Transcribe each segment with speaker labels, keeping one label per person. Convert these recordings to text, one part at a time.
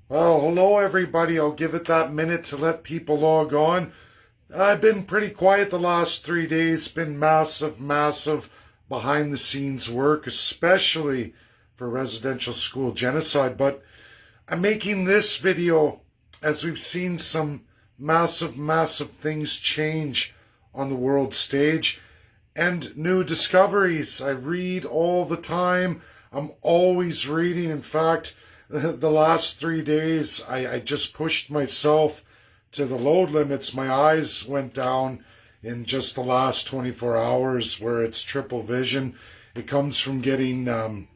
Speaker 1: Well, hello everybody. I'll give it that minute to let people log on. I've been pretty quiet the last 3 days. Been massive behind the scenes work, especially for residential school genocide. But I'm making this video as we've seen some massive things change on the world stage and new discoveries. I read all the time. I'm always reading. In fact, the last 3 days, I just pushed myself to the load limits. My eyes went down in just the last 24 hours where it's triple vision. It comes from getting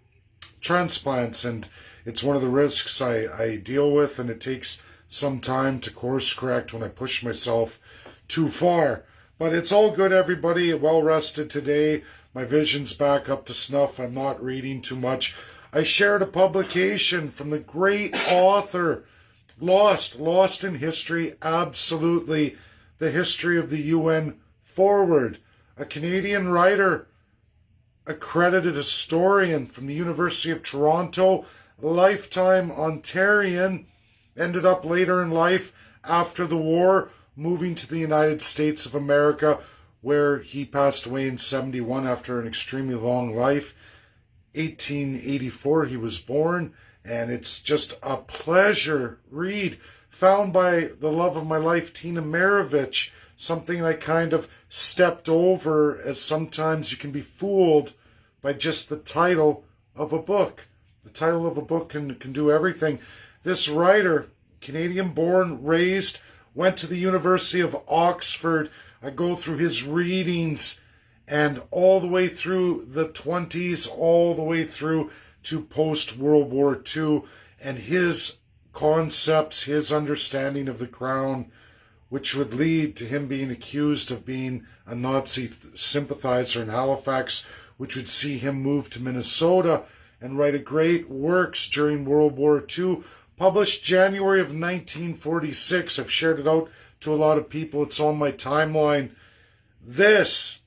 Speaker 1: transplants, and it's one of the risks I deal with, and it takes some time to course correct when I push myself too far. But it's all good, everybody. Well rested today. My vision's back up to snuff. I'm not reading too much. I shared a publication from the great author, Lost in History, absolutely, the history of the UN forward. A Canadian writer, accredited historian from the University of Toronto, lifetime Ontarian, ended up later in life, after the war, moving to the United States of America, where he passed away in 71 after an extremely long life. 1884 he was born, and it's just a pleasure read. Found by the love of my life, Tina Maravich, something I kind of stepped over, as sometimes you can be fooled by just the title of a book. The title of a book can do everything. This writer, Canadian born, raised, went to the University of Oxford. I go through his readings, and all the way through the 20s, all the way through to post-World War II, and his concepts, his understanding of the Crown, which would lead to him being accused of being a Nazi sympathizer in Halifax, which would see him move to Minnesota and write a great works during World War II, published January of 1946. I've shared it out to a lot of people. It's on my timeline. This,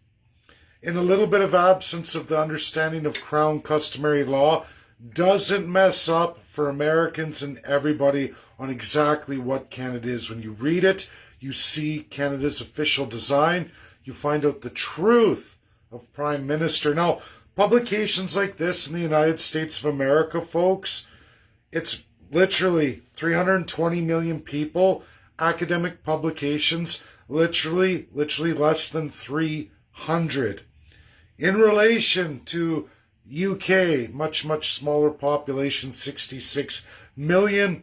Speaker 1: in a little bit of absence of the understanding of Crown customary law, doesn't mess up for Americans and everybody on exactly what Canada is. When you read it, you see Canada's official design. You find out the truth of Prime Minister. Now, publications like this in the United States of America, folks, it's literally 320 million people. Academic publications, literally less than 300. In relation to UK, much smaller population, 66 million,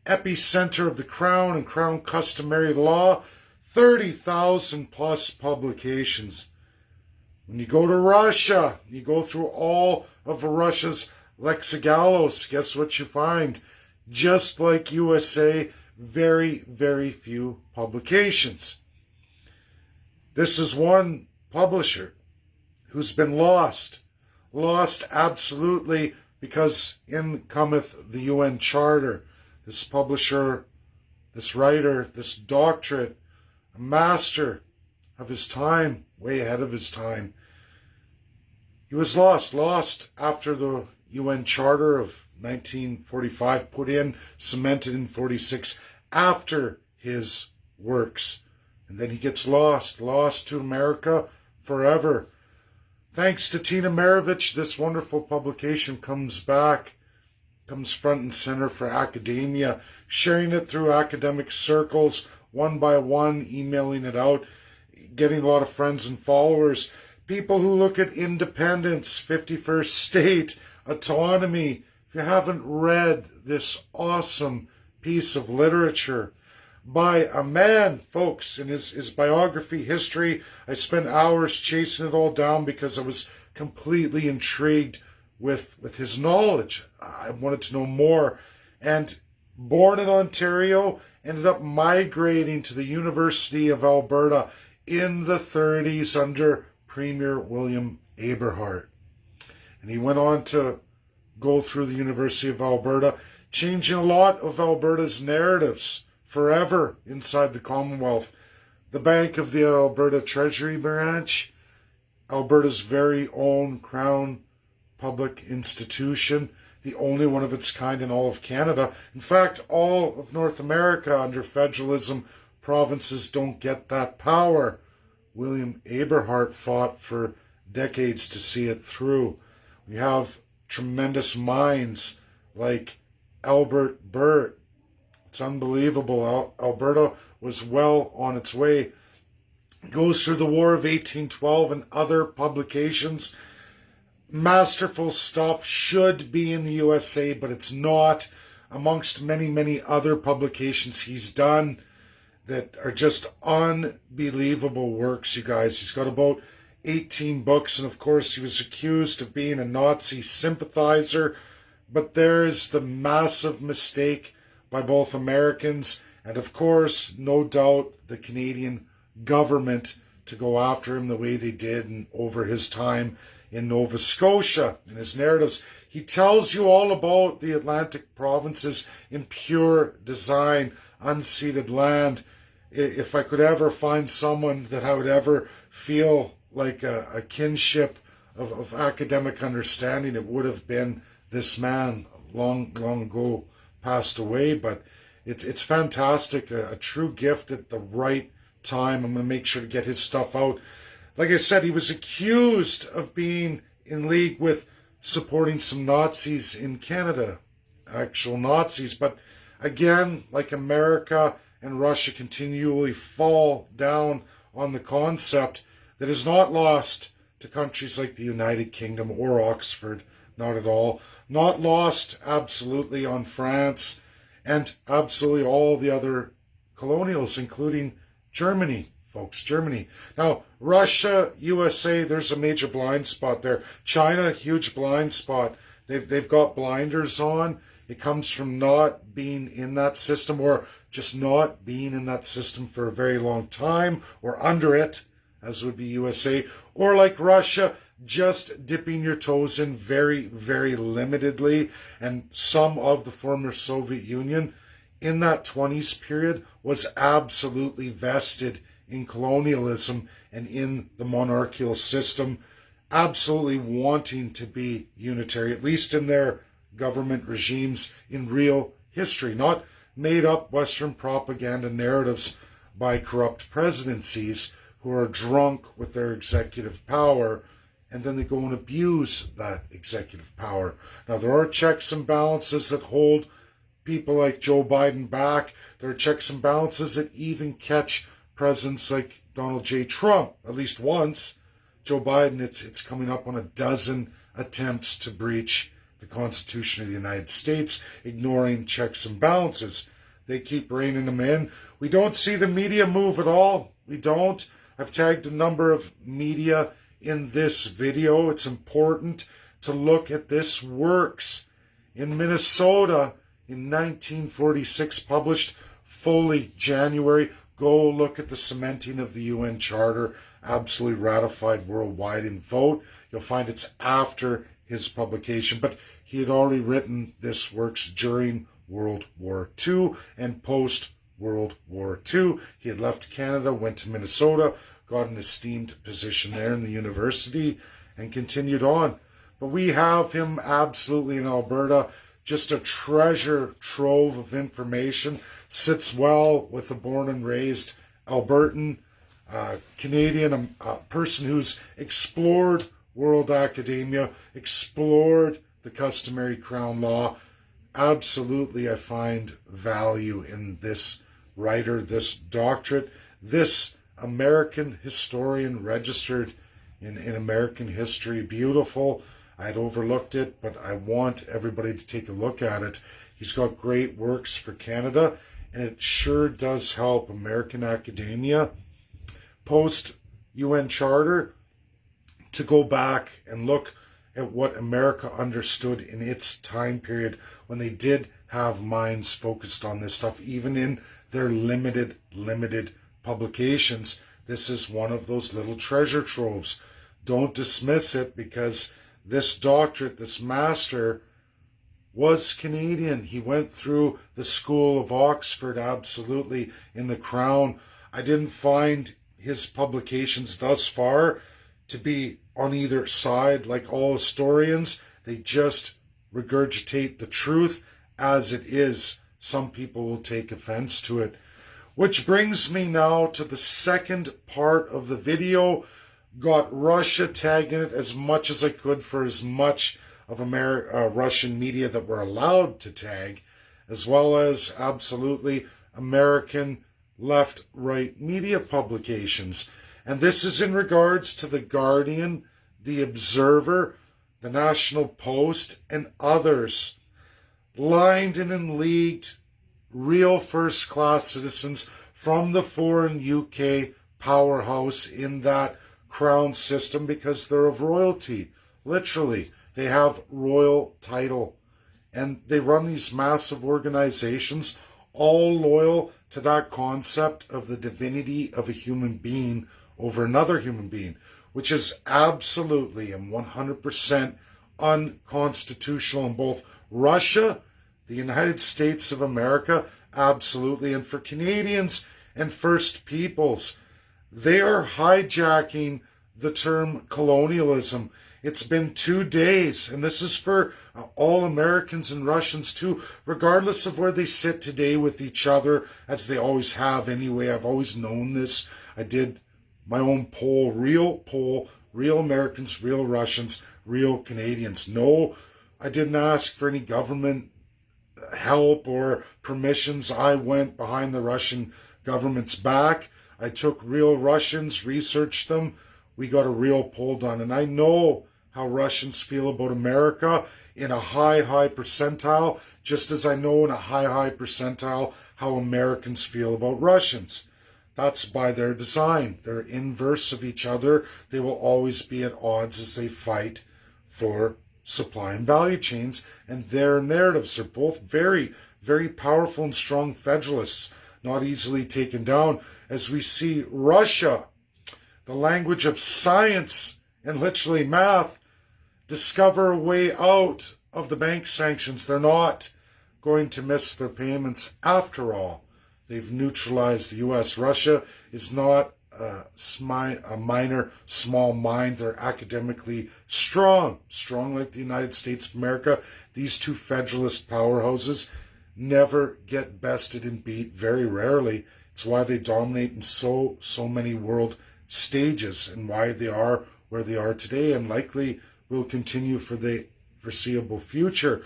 Speaker 1: epicenter of the Crown and Crown customary law, 30,000 plus publications. When you go to Russia, you go through all of Russia's lexigalos, guess what you find? Just like USA, very few publications. This is one publisher who's been lost absolutely, because in cometh the UN Charter. This publisher, this writer, this doctorate, a master of his time, way ahead of his time. He was lost after the UN Charter of 1945, put in, cemented in 46, after his works. And then he gets lost to America forever. Thanks to Tina Maravich, this wonderful publication comes front and center for academia, sharing it through academic circles, one by one, emailing it out, getting a lot of friends and followers, people who look at independence, 51st state, autonomy. If you haven't read this awesome piece of literature by a man, folks, in his biography, history, I spent hours chasing it all down because I was completely intrigued with his knowledge. I wanted to know more. And born in Ontario, ended up migrating to the University of Alberta in the 30s under Premier William Aberhart. And he went on to go through the University of Alberta, changing a lot of Alberta's narratives forever inside the Commonwealth. The Bank of the Alberta Treasury Branch, Alberta's very own Crown public institution, the only one of its kind in all of Canada. In fact, all of North America under federalism, provinces don't get that power. William Aberhart fought for decades to see it through. We have tremendous minds like Albert Burt. It's unbelievable. Alberta was well on its way. It goes through the War of 1812 and other publications. Masterful stuff, should be in the USA, but it's not, amongst many, many other publications he's done that are just unbelievable works, you guys. He's got about 18 books, and of course he was accused of being a Nazi sympathizer, but there's the massive mistake by both Americans and, of course, no doubt, the Canadian government to go after him the way they did and over his time in Nova Scotia. In his narratives, he tells you all about the Atlantic provinces in pure design, unceded land. If I could ever find someone that I would ever feel like a kinship of academic understanding, it would have been this man. Long ago passed away, but it's fantastic, a true gift at the right time. I'm going to make sure to get his stuff out. Like I said, he was accused of being in league with supporting some Nazis in Canada, actual Nazis, but again, like America and Russia, continually fall down on the concept that is not lost to countries like the United Kingdom or Oxford, not at all. Not lost, absolutely, on France and absolutely all the other colonials, including Germany, folks, Germany. Now, Russia, USA, there's a major blind spot there. China, huge blind spot. They've got blinders on. It comes from not being in that system, or just not being in that system for a very long time, or under it, as would be USA, or like Russia, just dipping your toes in very, very limitedly. And some of the former Soviet Union in that 20s period was absolutely vested in colonialism and in the monarchical system, absolutely wanting to be unitary, at least in their government regimes, in real history, not made up Western propaganda narratives by corrupt presidencies who are drunk with their executive power, and then they go and abuse that executive power. Now, there are checks and balances that hold people like Joe Biden back. There are checks and balances that even catch presidents like Donald J. Trump, at least once. Joe Biden, it's coming up on a dozen attempts to breach the Constitution of the United States, ignoring checks and balances. They keep reining them in. We don't see the media move at all. We don't. I've tagged a number of media in this video. It's important to look at this works. In Minnesota, in 1946, published fully January. Go look at the cementing of the UN Charter, absolutely ratified worldwide in vote. You'll find it's after his publication, but he had already written this works during World War II and post-World War II. He had left Canada, went to Minnesota, got an esteemed position there in the university, and continued on. But we have him absolutely in Alberta, just a treasure trove of information, sits well with a born and raised Albertan, Canadian, a person who's explored world academia, explored the customary crown law. Absolutely, I find value in this writer, this doctorate, this American historian registered in American history. Beautiful. I had overlooked it, but I want everybody to take a look at it. He's got great works for Canada, and it sure does help American academia post-UN Charter to go back and look at what America understood in its time period when they did have minds focused on this stuff, even in their limited publications. This is one of those little treasure troves. Don't dismiss it, because this doctorate, this master, was Canadian. He went through the School of Oxford, absolutely, in the Crown. I didn't find his publications thus far to be on either side. Like all historians, they just regurgitate the truth as it is. Some people will take offense to it. Which brings me now to the second part of the video. Got Russia tagged in it as much as I could for as much of Russian media that were allowed to tag, as well as absolutely American left-right media publications. And this is in regards to The Guardian, The Observer, The National Post, and others. Lined and leagued, real first-class citizens from the foreign UK powerhouse in that crown system, because they're of royalty. Literally, they have royal title. And they run these massive organizations, all loyal to that concept of the divinity of a human being over another human being, which is absolutely and 100% unconstitutional in both Russia, the United States of America, absolutely, and for Canadians and First Peoples. They are hijacking the term colonialism. It's been 2 days, and this is for all Americans and Russians too, regardless of where they sit today with each other, as they always have anyway. I've always known this. I did my own poll, real Americans, real Russians, real Canadians. No, I didn't ask for any government help or permissions. I went behind the Russian government's back. I took real Russians, researched them. We got a real poll done. And I know how Russians feel about America in a high percentile, just as I know in a high percentile how Americans feel about Russians. That's by their design. They're inverse of each other. They will always be at odds as they fight for supply and value chains, and their narratives are both very, very powerful and strong federalists, not easily taken down, as we see Russia, the language of science and literally math, discover a way out of the bank sanctions. They're not going to miss their payments after all. They've neutralized the U.S. Russia is not a minor, small mind. They're academically strong like the United States of America. These two federalist powerhouses never get bested and beat, very rarely. It's why they dominate in so many world stages, and why they are where they are today, and likely will continue for the foreseeable future.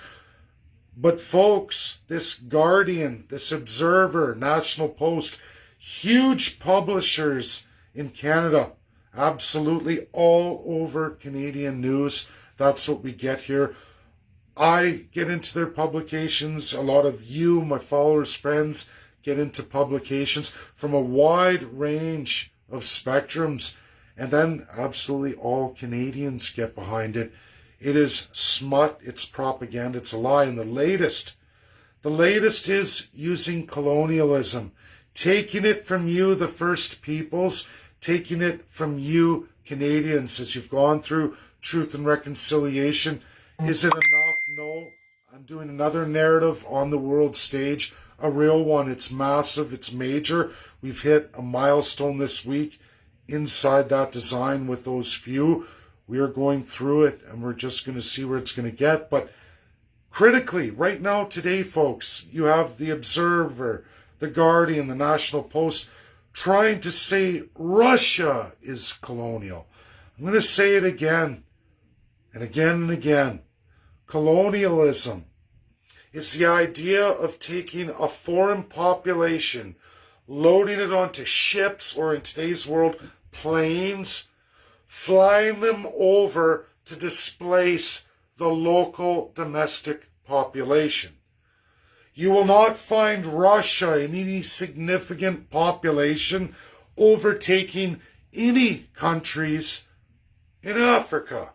Speaker 1: But folks, this Guardian, this Observer, National Post, huge publishers in Canada, absolutely all over Canadian news. That's what we get here. I get into their publications. A lot of you, my followers, friends, get into publications from a wide range of spectrums. And then absolutely all Canadians get behind it. It is smut, it's propaganda, it's a lie. And the latest is using colonialism, taking it from you, the First Peoples, taking it from you, Canadians, as you've gone through Truth and Reconciliation. Is it enough? No. I'm doing another narrative on the world stage, a real one. It's massive, it's major. We've hit a milestone this week inside that design with those few. We are going through it, and we're just going to see where it's going to get. But critically, right now, today, folks, you have the Observer, the Guardian, the National Post trying to say Russia is colonial. I'm going to say it again and again and again. Colonialism is the idea of taking a foreign population, loading it onto ships, or in today's world, planes, flying them over to displace the local domestic population. You will not find Russia in any significant population overtaking any countries in Africa.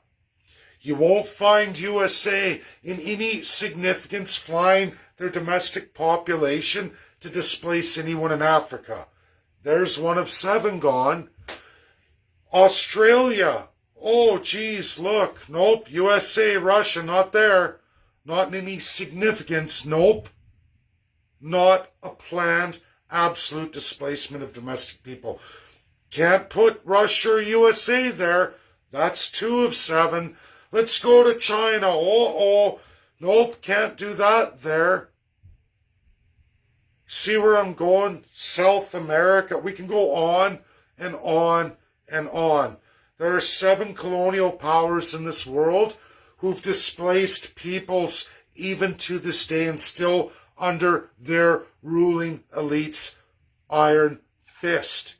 Speaker 1: You won't find USA in any significance flying their domestic population to displace anyone in Africa. There's one of 7 gone. Australia, oh geez, look, nope, USA, Russia, not there. Not in any significance, nope. Not a planned absolute displacement of domestic people. Can't put Russia or USA there. That's 2 of 7. Let's go to China. Nope, can't do that there. See where I'm going? South America. We can go on and on and on. There are 7 colonial powers in this world who've displaced peoples even to this day and still under their ruling elite's iron fist.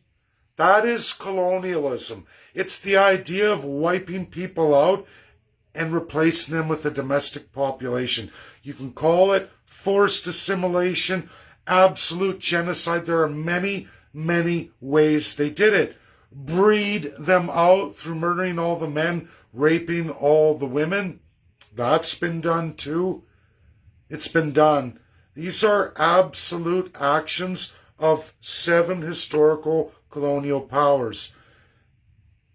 Speaker 1: That is colonialism. It's the idea of wiping people out and replacing them with a domestic population. You can call it forced assimilation, absolute genocide. There are many, many ways they did it. Breed them out through murdering all the men, raping all the women. That's been done too. It's been done. These are absolute actions of 7 historical colonial powers.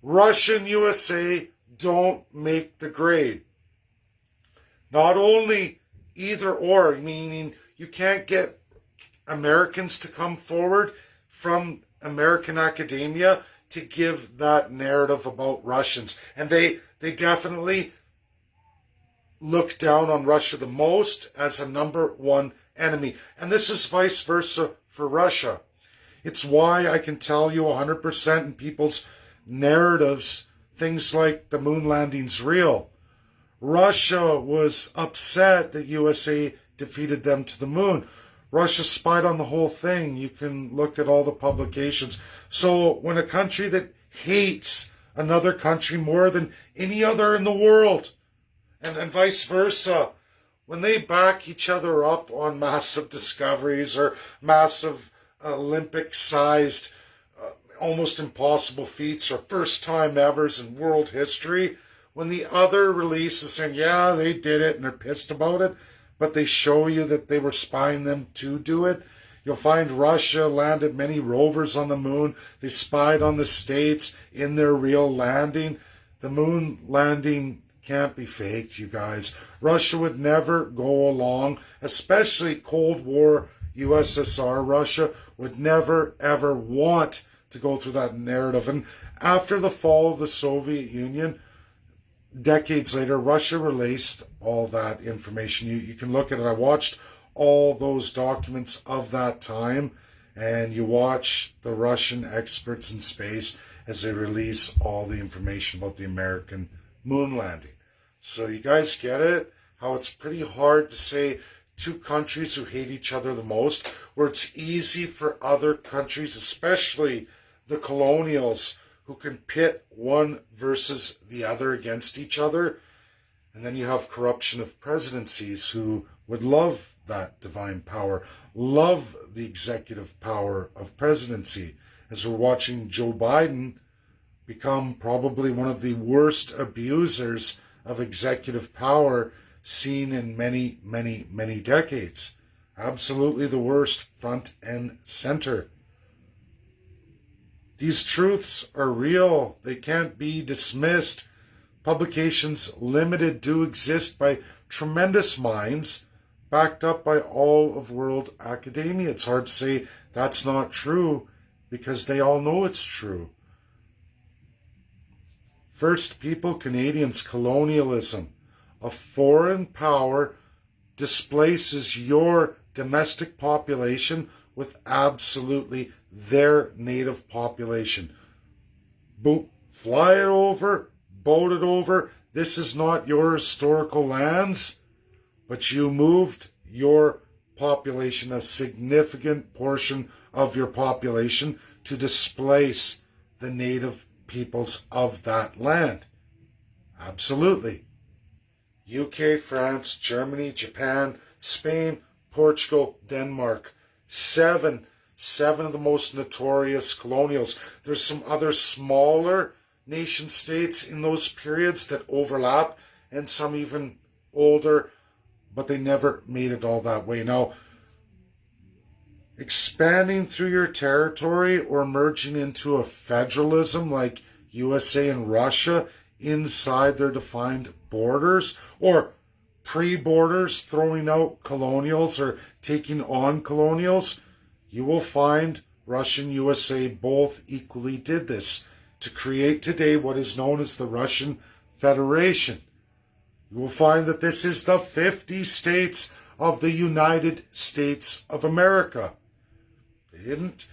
Speaker 1: Russia and USA don't make the grade. Not only either or, meaning you can't get Americans to come forward from American academia to give that narrative about Russians. And they definitely look down on Russia the most as a number 1 enemy. And this is vice versa for Russia. It's why I can tell you 100% in people's narratives, things like the moon landing's real. Russia was upset that USA defeated them to the moon. Russia spied on the whole thing. You can look at all the publications. So when a country that hates another country more than any other in the world, and vice versa, when they back each other up on massive discoveries or massive Olympic-sized, almost impossible feats or first-time evers in world history, when the other releases saying, yeah, they did it and they're pissed about it, but they show you that they were spying them to do it. You'll find Russia landed many rovers on the moon. They spied on the States in their real landing. The moon landing can't be faked, you guys. Russia would never go along, especially Cold War USSR Russia would never ever want to go through that narrative. And after the fall of the Soviet Union, decades later, Russia released all that information. You can look at it. I watched all those documents of that time, and you watch the Russian experts in space as they release all the information about the American moon landing. So you guys get it? How it's pretty hard to say 2 countries who hate each other the most, where it's easy for other countries, especially the colonials, who can pit one versus the other against each other. And then you have corruption of presidencies who would love that divine power, love the executive power of presidency. As we're watching Joe Biden become probably one of the worst abusers of executive power seen in many, many, many decades. Absolutely the worst, front and center. These truths are real. They can't be dismissed. Publications limited do exist by tremendous minds, backed up by all of world academia. It's hard to say that's not true because they all know it's true. First People Canadians colonialism. A foreign power displaces your domestic population with absolutely their native population. Boom, fly it over, boat it over. This is not your historical lands, but you moved your population, a significant portion of your population, to displace the native peoples of that land. Absolutely. UK, France, Germany, Japan, Spain, Portugal, Denmark. Seven of the most notorious colonials. There's some other smaller nation states in those periods that overlap, and some even older, but they never made it all that way. Now, expanding through your territory or merging into a federalism like USA and Russia inside their defined borders, or pre-borders, throwing out colonials or taking on colonials, you will find Russia and USA both equally did this to create today what is known as the Russian Federation. You will find that this is the 50 states of the United States of America. They didn't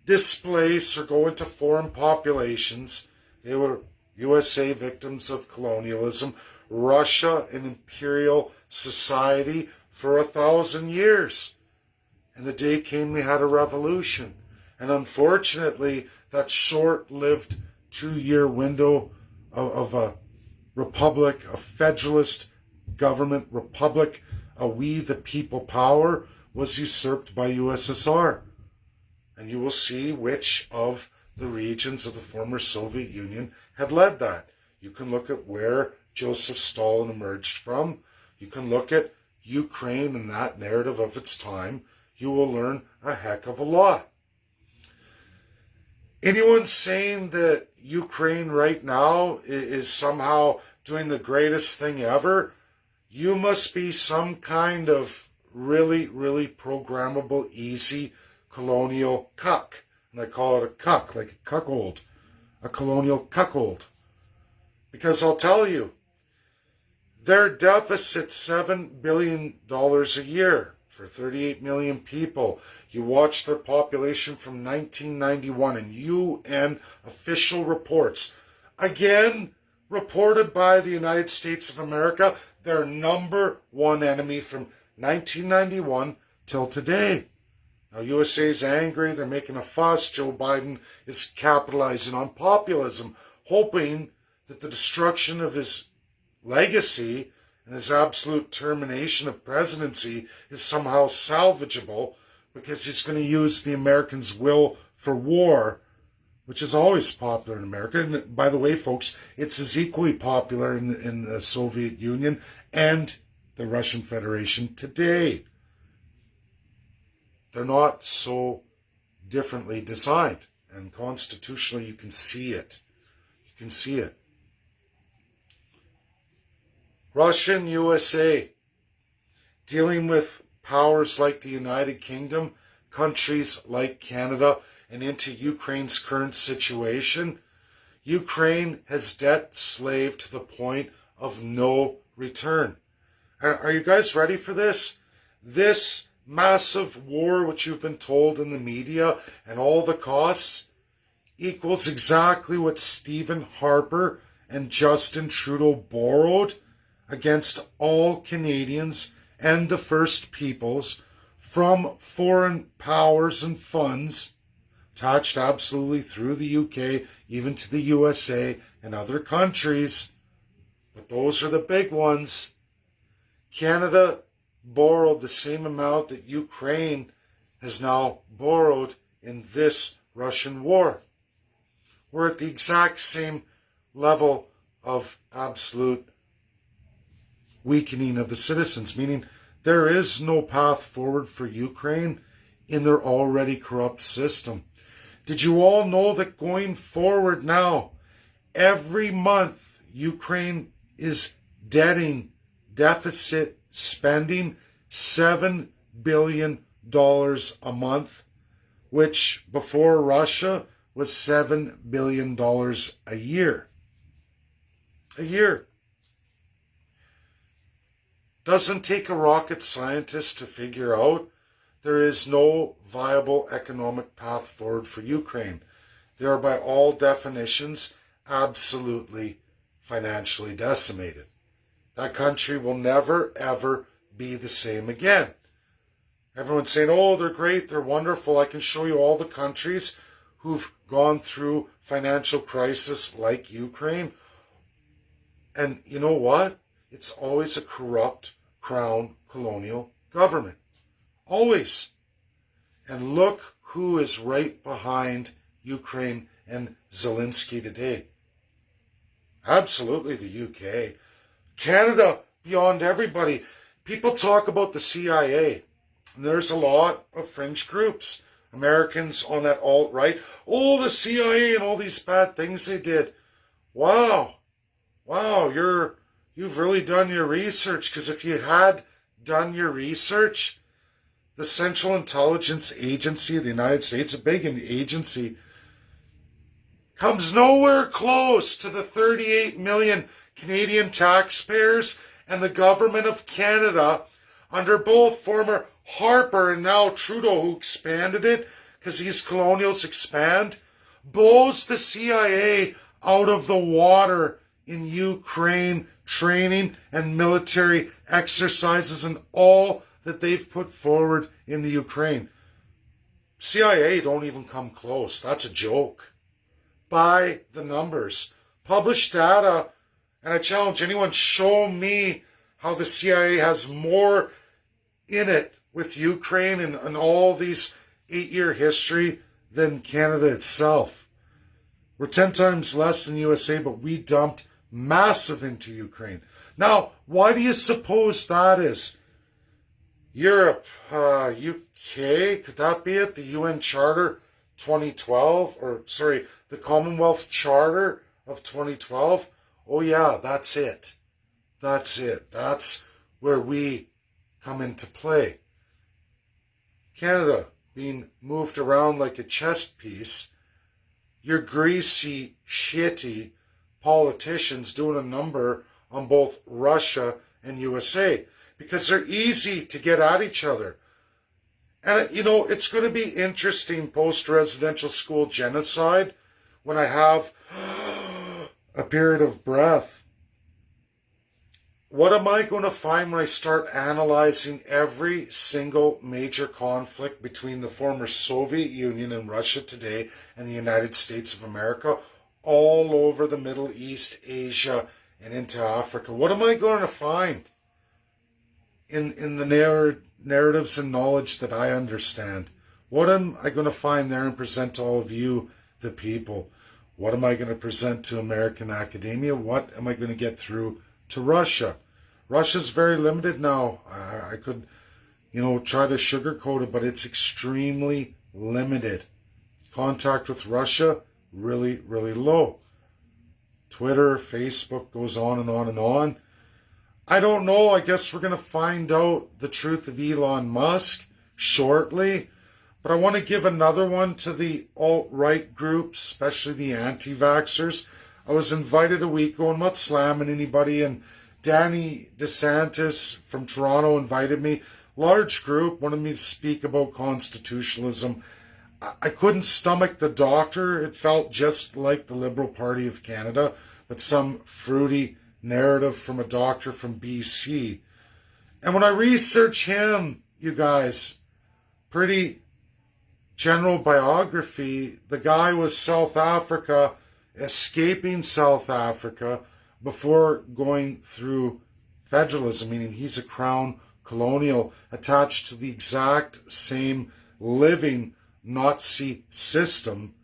Speaker 1: displace or go into foreign populations. They were USA victims of colonialism, Russia an imperial society for 1,000 years. And the day came we had a revolution. And unfortunately, that short-lived 2-year window of a republic, a federalist government republic, a we the people power, was usurped by USSR. And you will see which of the regions of the former Soviet Union had led that. You can look at where Joseph Stalin emerged from. You can look at Ukraine and that narrative of its time. You will learn a heck of a lot. Anyone saying that Ukraine right now is somehow doing the greatest thing ever, you must be some kind of really, really programmable, easy colonial cuck. And I call it a cuck, like a cuckold, a colonial cuckold. Because I'll tell you, their deficit's $7 billion a year for 38 million people. You watch their population from 1991 and UN official reports. Again, reported by the United States of America, their number one enemy from 1991 till today. Now, USA is angry. They're making a fuss. Joe Biden is capitalizing on populism, hoping that the destruction of his legacy and his absolute termination of presidency is somehow salvageable because he's going to use the Americans' will for war, which is always popular in America. And by the way, folks, it's as equally popular in the Soviet Union and the Russian Federation today. They're not so differently designed. And constitutionally, you can see it. You can see it. Russia and USA, dealing with powers like the United Kingdom, countries like Canada, and into Ukraine's current situation, Ukraine has debt slaved to the point of no return. Are you guys ready for this? This massive war, which you've been told in the media, and all the costs, equals exactly what Stephen Harper and Justin Trudeau borrowed against all Canadians and the First Peoples from foreign powers and funds attached absolutely through the UK, even to the USA and other countries. But those are the big ones. Canada borrowed the same amount that Ukraine has now borrowed in this Russian war. We're at the exact same level of absolute weakening of the citizens, meaning there is no path forward for Ukraine in their already corrupt system. Did you all know that going forward now, every month Ukraine is deficit spending $7 billion a month, which before Russia was $7 billion a year. A year. Doesn't take a rocket scientist to figure out there is no viable economic path forward for Ukraine. They are, by all definitions, absolutely financially decimated. That country will never, ever be the same again. Everyone's saying, oh, they're great, they're wonderful. I can show you all the countries who've gone through financial crisis like Ukraine. And you know what? It's always a corrupt crown colonial government. Always. And look who is right behind Ukraine and Zelensky today. Absolutely the UK. Canada, beyond everybody. People talk about the CIA. And there's a lot of fringe groups. Americans on that alt-right. Oh, the CIA and all these bad things they did. Wow. Wow, you've really done your research, because if you had done your research, the Central Intelligence Agency of the United States, a big agency, comes nowhere close to the 38 million Canadian taxpayers And the government of Canada, under both former Harper and now Trudeau, who expanded it, because these colonials expand, blows the CIA out of the water in Ukraine, training and military exercises and all that they've put forward in the Ukraine. CIA don't even come close. That's a joke. By the numbers. Publish data, and I challenge anyone, show me how the CIA has more in it with Ukraine and all these 8-year history than Canada itself. We're 10 times less than USA, but we dumped massive into Ukraine. Now, why do you suppose that is? Europe, UK, could that be it? The UN Charter 2012, the Commonwealth Charter of 2012? Oh yeah, that's it. That's it. That's where we come into play. Canada being moved around like a chess piece. Your greasy, shitty politicians doing a number on both Russia and USA because they're easy to get at each other. And, it's going to be interesting post-residential school genocide when I have a period of breath. What am I going to find when I start analyzing every single major conflict between the former Soviet Union and Russia today and the United States of America, all over the Middle East, Asia, and into Africa? What am I going to find in the narratives and knowledge that I understand? What am I going to find there and present to all of you, the people? What am I going to present to American academia? What am I going to get through to Russia? Russia's very limited now. I could, try to sugarcoat it, but it's extremely limited. Contact with Russia, really, really low. Twitter, Facebook goes on and on and on. I don't know. I guess we're going to find out the truth of Elon Musk shortly. But I want to give another one to the alt-right groups, especially the anti-vaxxers. I was invited a week ago. I'm not slamming anybody. And Danny DeSantis from Toronto invited me. Large group, wanted me to speak about constitutionalism. I couldn't stomach the doctor. It felt just like the Liberal Party of Canada, but some fruity narrative from a doctor from BC. And when I research him, you guys, pretty general biography, the guy was South Africa, escaping South Africa before going through federalism, meaning he's a crown colonial attached to the exact same living Nazi system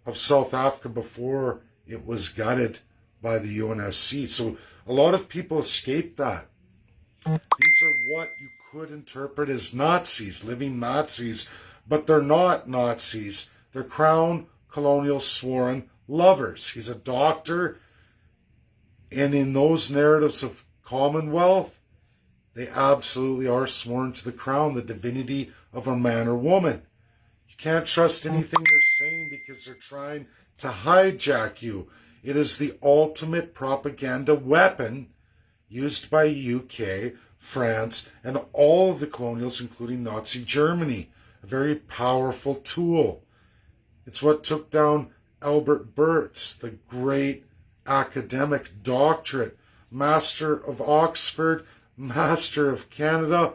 Speaker 1: of South Africa before it was gutted by the UNSC. So a lot of people escaped that. These are what you could interpret as Nazis, living Nazis, but they're not Nazis. They're crown colonial sworn lovers. He's a doctor, and in those narratives of Commonwealth, they absolutely are sworn to the crown, the divinity of a man or woman. You can't trust anything they're saying because they're trying to hijack you. It is the ultimate propaganda weapon used by UK, France, and all of the colonials, including Nazi Germany. A very powerful tool. It's what took down Burt, the great academic doctorate, Master of Oxford, Master of Canada,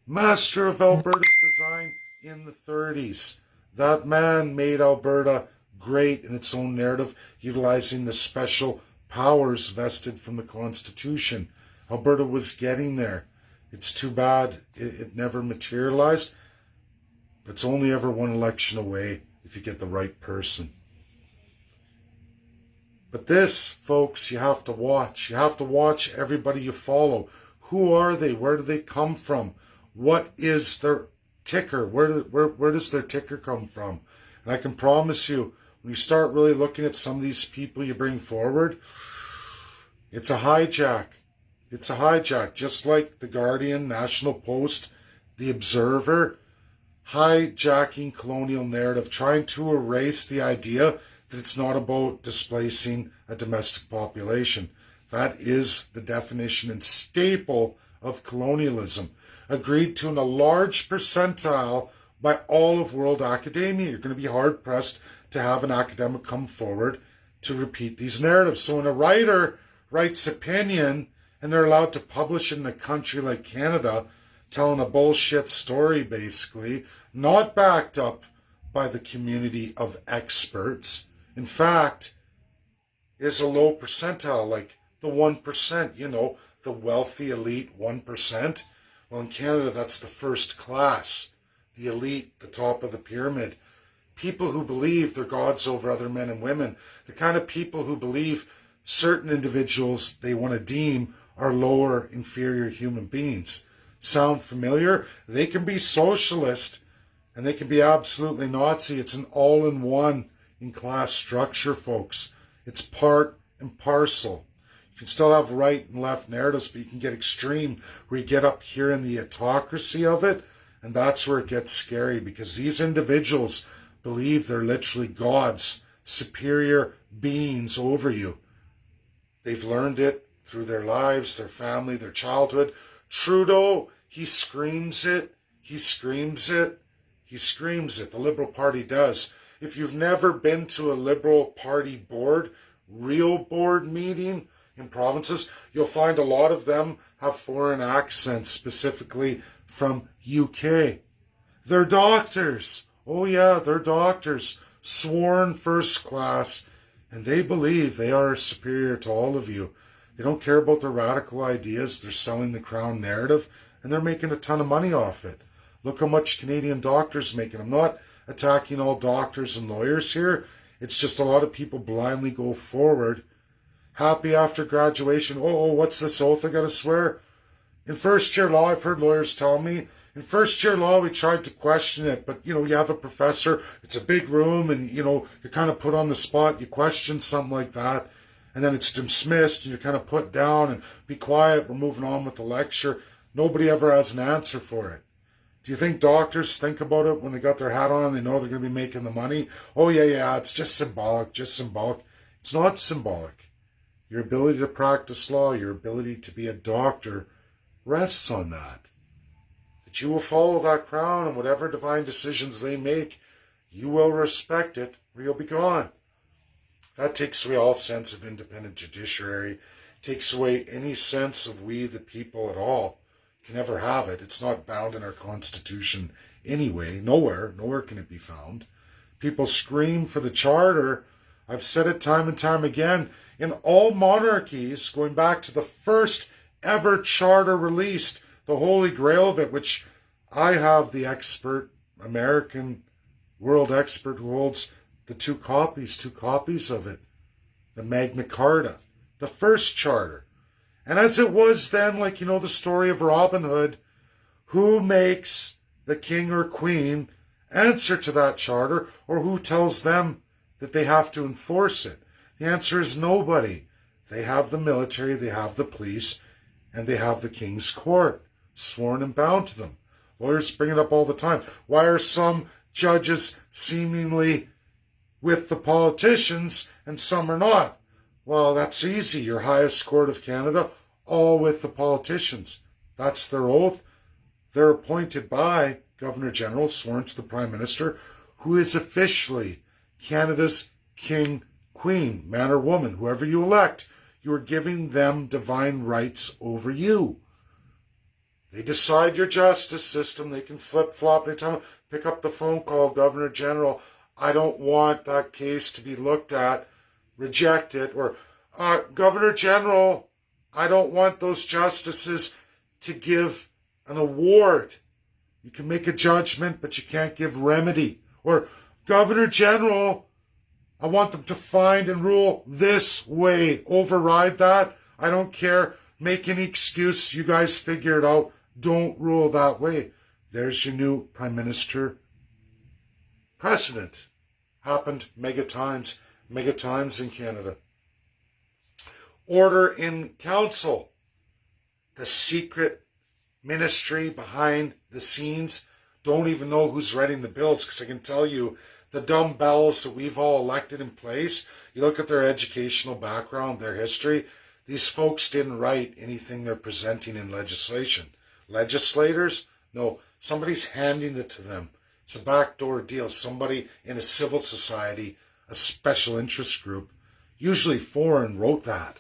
Speaker 1: Master of Alberta's design in the 30s. That man made Alberta great in its own narrative, utilizing the special powers vested from the Constitution. Alberta was getting there. It's too bad it never materialized, but it's only ever one election away if you get the right person. But this, folks, you have to watch. You have to watch everybody you follow. Who are they? Where do they come from? What is their ticker? Where does their ticker come from? And I can promise you, when you start really looking at some of these people you bring forward, it's a hijack. It's a hijack. Just like The Guardian, National Post, The Observer, hijacking colonial narrative, trying to erase the idea that it's not about displacing a domestic population. That is the definition and staple of colonialism, agreed to in a large percentile by all of world academia. You're going to be hard-pressed to have an academic come forward to repeat these narratives. So when a writer writes opinion and they're allowed to publish in a country like Canada, telling a bullshit story basically, not backed up by the community of experts, in fact, is a low percentile, like the 1%, the wealthy elite 1%. Well, in Canada, that's the first class, the elite, the top of the pyramid. People who believe they're gods over other men and women, the kind of people who believe certain individuals they want to deem are lower, inferior human beings. Sound familiar? They can be socialist and they can be absolutely Nazi. It's an all-in-one in class structure, folks. It's part and parcel. You can still have right and left narratives, but you can get extreme where you get up here in the autocracy of it, and that's where it gets scary, because these individuals believe they're literally gods, superior beings over you. They've learned it through their lives, their family, their childhood. Trudeau, he screams it, he screams it, he screams it. The Liberal Party does. If you've never been to a Liberal Party board, real board meeting in provinces, you'll find a lot of them have foreign accents, specifically from UK. They're doctors. Oh yeah, they're doctors. Sworn first class. And they believe they are superior to all of you. They don't care about their radical ideas. They're selling the Crown narrative, and they're making a ton of money off it. Look how much Canadian doctors making. I'm not attacking all doctors and lawyers here. It's just a lot of people blindly go forward, happy after graduation. Oh, what's this oath I gotta swear? In first year law, I've heard lawyers tell me, in first year law, we tried to question it, but, you have a professor, it's a big room, and, you're kind of put on the spot, you question something like that, and then it's dismissed, and you're kind of put down, and be quiet, we're moving on with the lecture. Nobody ever has an answer for it. Do you think doctors think about it when they got their hat on and they know they're going to be making the money? Oh, yeah, it's just symbolic, It's not symbolic. Your ability to practice law, your ability to be a doctor rests on that. That you will follow that crown, and whatever divine decisions they make, you will respect it or you'll be gone. That takes away all sense of independent judiciary, takes away any sense of we the people at all. Can never have it. It's not bound in our Constitution anyway. Nowhere can it be found. People scream for the charter. I've said it time and time again. In all monarchies, going back to the first ever charter released, the holy grail of it, which I have the expert, American world expert who holds the two copies of it, the Magna Carta, the first charter. And as it was then, like, the story of Robin Hood, who makes the king or queen answer to that charter, or who tells them that they have to enforce it? The answer is nobody. They have the military, they have the police, and they have the king's court, sworn and bound to them. Lawyers bring it up all the time. Why are some judges seemingly with the politicians and some are not? Well, that's easy. Your highest court of Canada, all with the politicians. That's their oath. They're appointed by Governor General, sworn to the Prime Minister, who is officially Canada's king, queen, man or woman, whoever you elect. You are giving them divine rights over you. They decide your justice system. They can flip-flop anytime. Pick up the phone, call Governor General. I don't want that case to be looked at. Reject it. Or, Governor General, I don't want those justices to give an award. You can make a judgment, but you can't give remedy. Or, Governor General, I want them to find and rule this way. Override that. I don't care. Make any excuse. You guys figure it out. Don't rule that way. There's your new Prime Minister precedent. Happened mega times in Canada. Order in council. The secret ministry behind the scenes don't even know who's writing the bills, because I can tell you the dumbbells that we've all elected in place, you look at their educational background, their history, These folks didn't write anything they're presenting in legislation. Legislators? No, somebody's handing it to them. It's a backdoor deal. Somebody in a civil society, a special interest group, usually foreign, wrote that.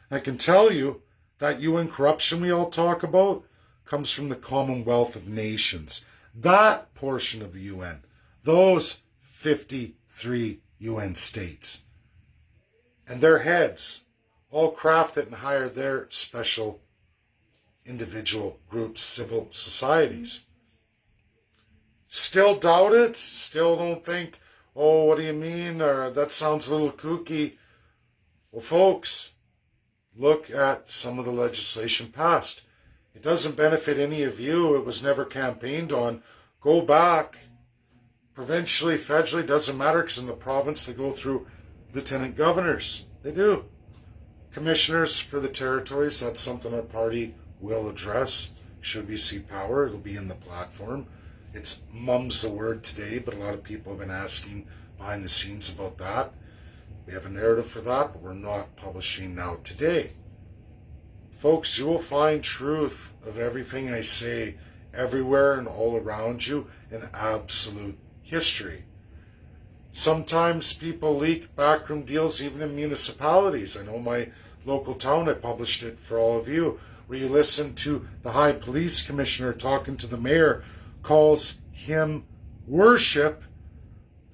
Speaker 1: I can tell you that UN corruption we all talk about comes from the Commonwealth of Nations. That portion of the UN, those 53 UN states. And their heads all crafted and hired their special individual groups, civil societies. Still doubt it? Still don't think, oh, what do you mean? Or that sounds a little kooky. Well, folks, look at some of the legislation passed. It doesn't benefit any of you. It was never campaigned on. Go back. Provincially, federally, doesn't matter, because in the province they go through lieutenant governors. They do. Commissioners for the territories, that's something our party will address. Should we see power, it'll be in the platform. It's mum's the word today, but a lot of people have been asking behind the scenes about that. We have a narrative for that, but we're not publishing now today. Folks, you will find truth of everything I say everywhere and all around you in absolute history. Sometimes people leak backroom deals even in municipalities. I know my local town, I published it for all of you, where you listen to the High Police Commissioner talking to the mayor, calls him worship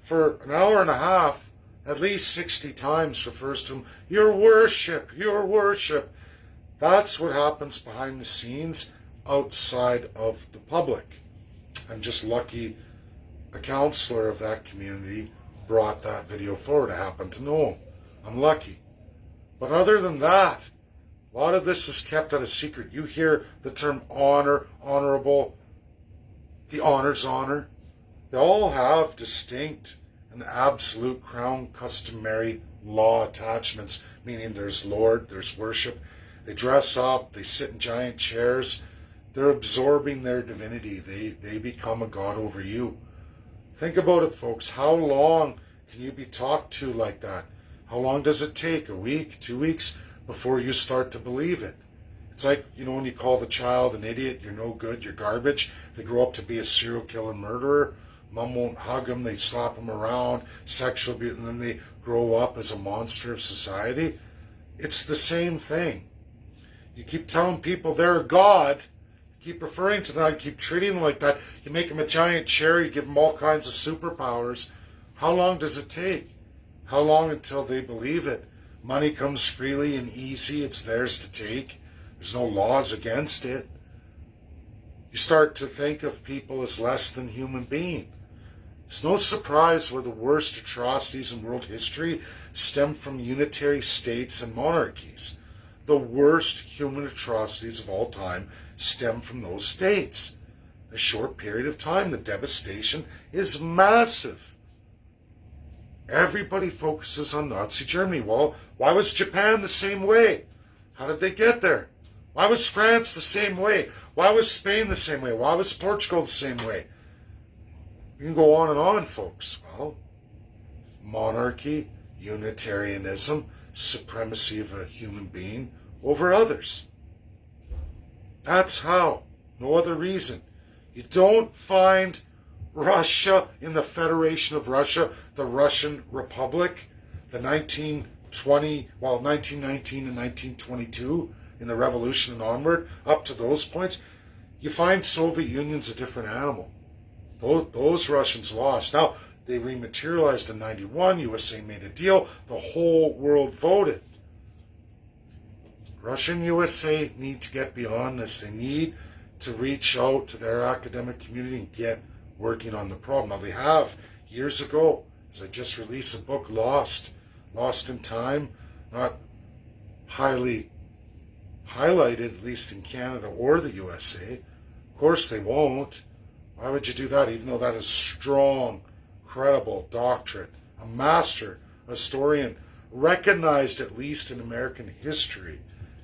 Speaker 1: for an hour and a half, at least 60 times refers to him, your worship, your worship. That's what happens behind the scenes outside of the public. I'm just lucky a councillor of that community brought that video forward. I happen to know him. I'm lucky. But other than that, a lot of this is kept at a secret. You hear the term honor, honorable, the honor's honor. They all have distinct and absolute crown customary law attachments, meaning there's Lord, there's worship. They dress up, they sit in giant chairs. They're absorbing their divinity. They become a god over you. Think about it, folks. How long can you be talked to like that? How long does it take? A week, 2 weeks before you start to believe it? It's like, when you call the child an idiot, you're no good, you're garbage. They grow up to be a serial killer murderer. Mom won't hug them, they slap them around, sexual abuse, and then they grow up as a monster of society. It's the same thing. You keep telling people they're a god, you keep referring to that, you keep treating them like that, you make them a giant chair, you give them all kinds of superpowers. How long does it take? How long until they believe it? Money comes freely and easy, it's theirs to take. There's no laws against it. You start to think of people as less than human beings. It's no surprise where the worst atrocities in world history stem from unitary states and monarchies. The worst human atrocities of all time stem from those states. A short period of time, the devastation is massive. Everybody focuses on Nazi Germany. Well, why was Japan the same way? How did they get there? Why was France the same way? Why was Spain the same way? Why was Portugal the same way? You can go on, folks. Well, monarchy, Unitarianism, supremacy of a human being over others. That's how. No other reason. You don't find Russia in the Federation of Russia, the Russian Republic, the 1919 and 1922, in the revolution and onward, up to those points. You find Soviet Union's a different animal. Those Russians lost. Now, they rematerialized in 91. USA made a deal. The whole world voted. Russia and USA need to get beyond this. They need to reach out to their academic community and get working on the problem. Now, they have, years ago, as I just released a book, Lost in Time, not highly highlighted, at least in Canada or the USA. Of course, they won't. Why would you do that, even though that is strong, credible doctorate, a master, a historian, recognized at least in American history,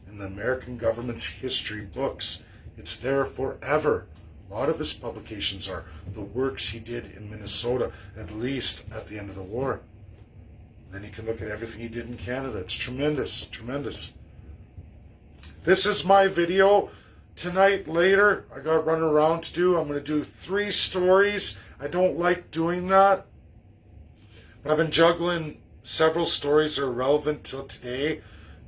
Speaker 1: in the American government's history books. It's there forever. A lot of his publications are the works he did in Minnesota, at least at the end of the war. Then you can look at everything he did in Canada. It's tremendous, tremendous. This is my video. Tonight, later, I got running around to do. I'm going to do 3 stories. I don't like doing that. But I've been juggling several stories that are relevant till today.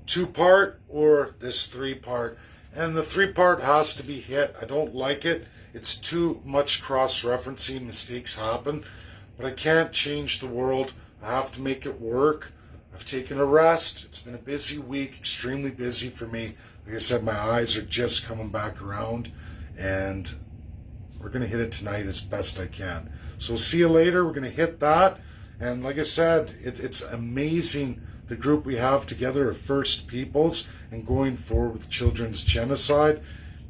Speaker 1: 2-part or this 3-part. And the 3-part has to be hit. I don't like it. It's too much cross-referencing. Mistakes happen. But I can't change the world. I have to make it work. I've taken a rest. It's been a busy week. Extremely busy for me. Like I said, my eyes are just coming back around. And we're going to hit it tonight as best I can. So see you later. We're going to hit that. And like I said, it's amazing the group we have together of First Peoples and going forward with children's genocide.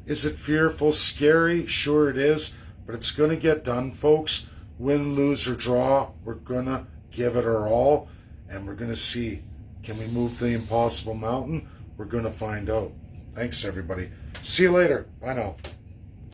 Speaker 1: Is it fearful, scary? Sure it is, but it's going to get done, folks. Win, lose, or draw, we're going to give it our all, and we're going to see, can we move the impossible mountain? We're going to find out. Thanks, everybody. See you later. Bye now.